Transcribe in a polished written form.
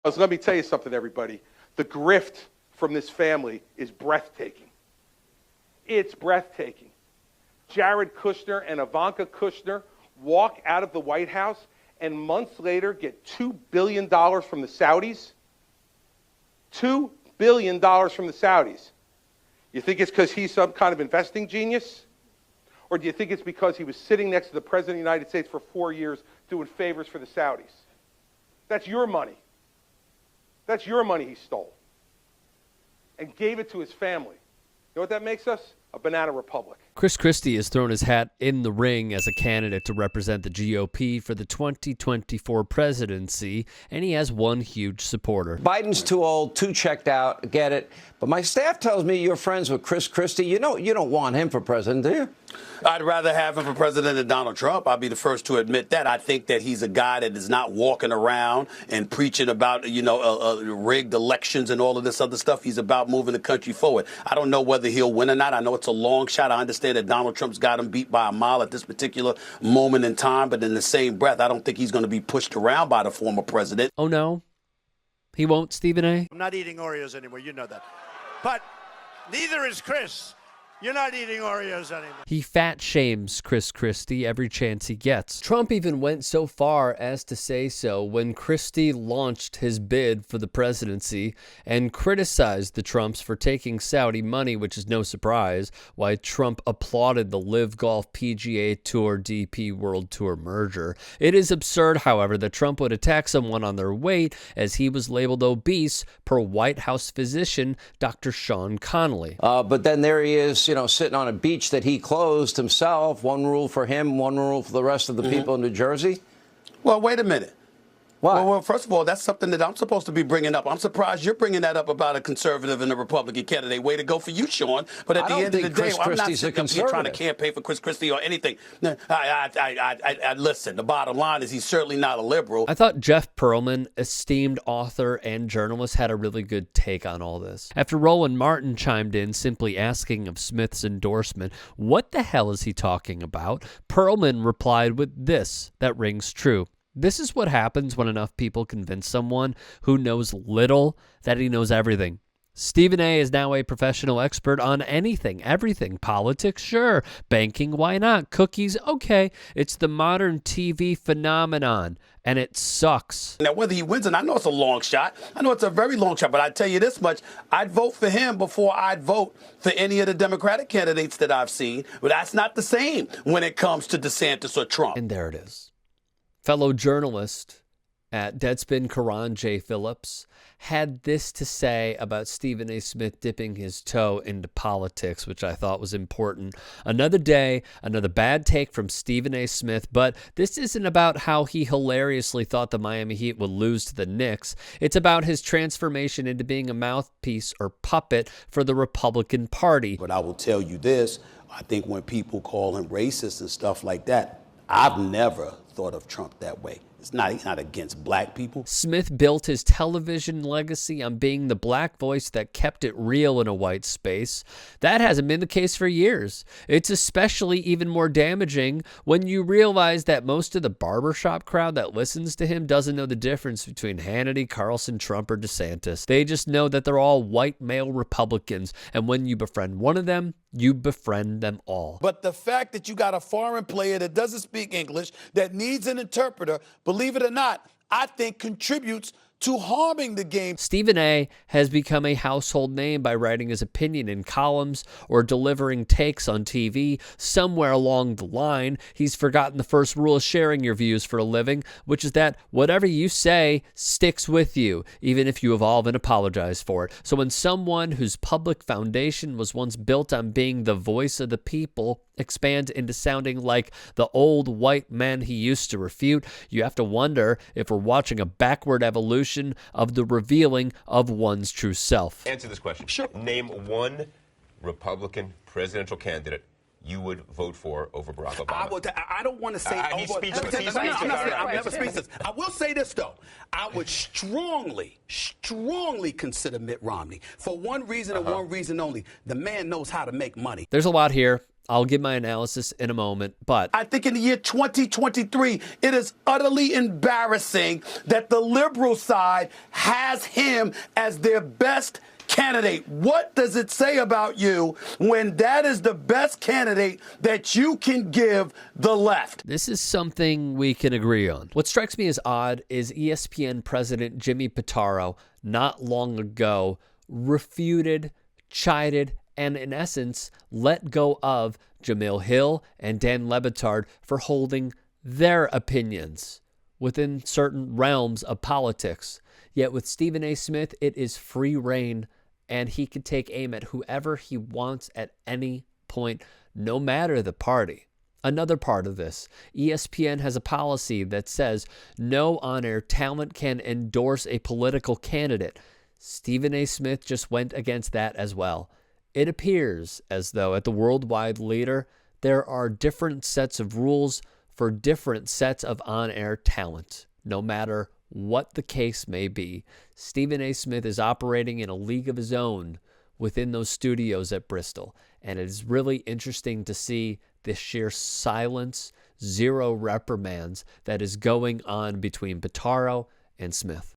Let me tell you something, everybody. The grift from this family is breathtaking. It's breathtaking. Jared Kushner and Ivanka Kushner walk out of the White House and months later get $2 billion from the Saudis. $2 billion from the Saudis. You think it's because he's some kind of investing genius? Or do you think it's because he was sitting next to the President of the United States for 4 years doing favors for the Saudis? That's your money. That's your money he stole and gave it to his family. You know what that makes us? A banana republic. Chris Christie has thrown his hat in the ring as a candidate to represent the GOP for the 2024 presidency, and he has one huge supporter. Biden's too old, too checked out, get it. But my staff tells me you're friends with Chris Christie. You don't want him for president, do you? I'd rather have him for president than Donald Trump. I'll be the first to admit that. I think that he's a guy that is not walking around and preaching about, rigged elections and all of this other stuff. He's about moving the country forward. I don't know whether he'll win or not. I know it's a long shot. I understand that Donald Trump's got him beat by a mile at this particular moment in time. But in the same breath, I don't think he's going to be pushed around by the former president. Oh, no? He won't, Stephen A? I'm not eating Oreos anymore. You know that. But neither is Chris. You're not eating Oreos anymore. He fat shames Chris Christie every chance he gets. Trump even went so far as to say so when Christie launched his bid for the presidency and criticized the Trumps for taking Saudi money, which is no surprise, why Trump applauded the Live Golf PGA Tour DP World Tour merger. It is absurd, however, that Trump would attack someone on their weight as he was labeled obese per White House physician Dr. Sean Hannity. But then there he is, sitting on a beach that he closed himself. One rule for him, one rule for the rest of the people in New Jersey. Well, wait a minute. Why? Well, first of all, that's something that I'm supposed to be bringing up. I'm surprised you're bringing that up about a conservative and a Republican candidate. Way to go for you, Sean. But at the end of the day, I'm not sitting up here trying to campaign for Chris Christie or anything. Listen, the bottom line is he's certainly not a liberal. I thought Jeff Pearlman, esteemed author and journalist, had a really good take on all this. After Roland Martin chimed in, simply asking of Smith's endorsement, what the hell is he talking about? Pearlman replied with this that rings true. This is what happens when enough people convince someone who knows little that he knows everything. Stephen A. is now a professional expert on anything, everything. Politics, sure. Banking, why not? Cookies, okay. It's the modern TV phenomenon, and it sucks. Now, whether he wins, and I know it's a long shot. I know it's a very long shot, but I tell you this much. I'd vote for him before I'd vote for any of the Democratic candidates that I've seen. But that's not the same when it comes to DeSantis or Trump. And there it is. Fellow journalist at Deadspin, Karan J. Phillips, had this to say about Stephen A. Smith dipping his toe into politics, which I thought was important. Another day, another bad take from Stephen A. Smith, but this isn't about how he hilariously thought the Miami Heat would lose to the Knicks. It's about his transformation into being a mouthpiece or puppet for the Republican Party. But I will tell you this, I think when people call him racist and stuff like that, I've never thought of Trump that way. He's not against black people. Smith built his television legacy on being the black voice that kept it real in a white space. That hasn't been the case for years. It's especially even more damaging when you realize that most of the barbershop crowd that listens to him doesn't know the difference between Hannity, Carlson, Trump, or DeSantis. They just know that they're all white male Republicans, and when you befriend one of them, you befriend them all. But the fact that you got a foreign player that doesn't speak English, that needs an interpreter, believe it or not, I think contributes to harming the game. Stephen A. has become a household name by writing his opinion in columns or delivering takes on TV. Somewhere along the line, he's forgotten the first rule of sharing your views for a living, which is that whatever you say sticks with you, even if you evolve and apologize for it. So when someone whose public foundation was once built on being the voice of the people expands into sounding like the old white men he used to refute, you have to wonder if we're watching a backward evolution of the revealing of one's true self. Answer this question. Sure. Name one Republican presidential candidate you would vote for over Barack Obama. I don't want to say. He's speechless. I'm never speechless. I will say this though. I would strongly consider Mitt Romney for one reason and one reason only. The man knows how to make money. There's a lot here, I'll give my analysis in a moment, but I think in the year 2023, it is utterly embarrassing that the liberal side has him as their best candidate. What does it say about you when that is the best candidate that you can give the left? this is something we can agree on. What strikes me as odd is ESPN president Jimmy Pitaro not long ago refuted, chided, and in essence, let go of Jamil Hill and Dan Le Batard for holding their opinions within certain realms of politics. Yet with Stephen A. Smith, it is free reign, and he can take aim at whoever he wants at any point, no matter the party. Another part of this, ESPN has a policy that says no on-air talent can endorse a political candidate. Stephen A. Smith just went against that as well. It appears as though at the worldwide leader, there are different sets of rules for different sets of on-air talent. No matter what the case may be, Stephen A. Smith is operating in a league of his own within those studios at Bristol. And it is really interesting to see the sheer silence, zero reprimands that is going on between Pitaro and Smith.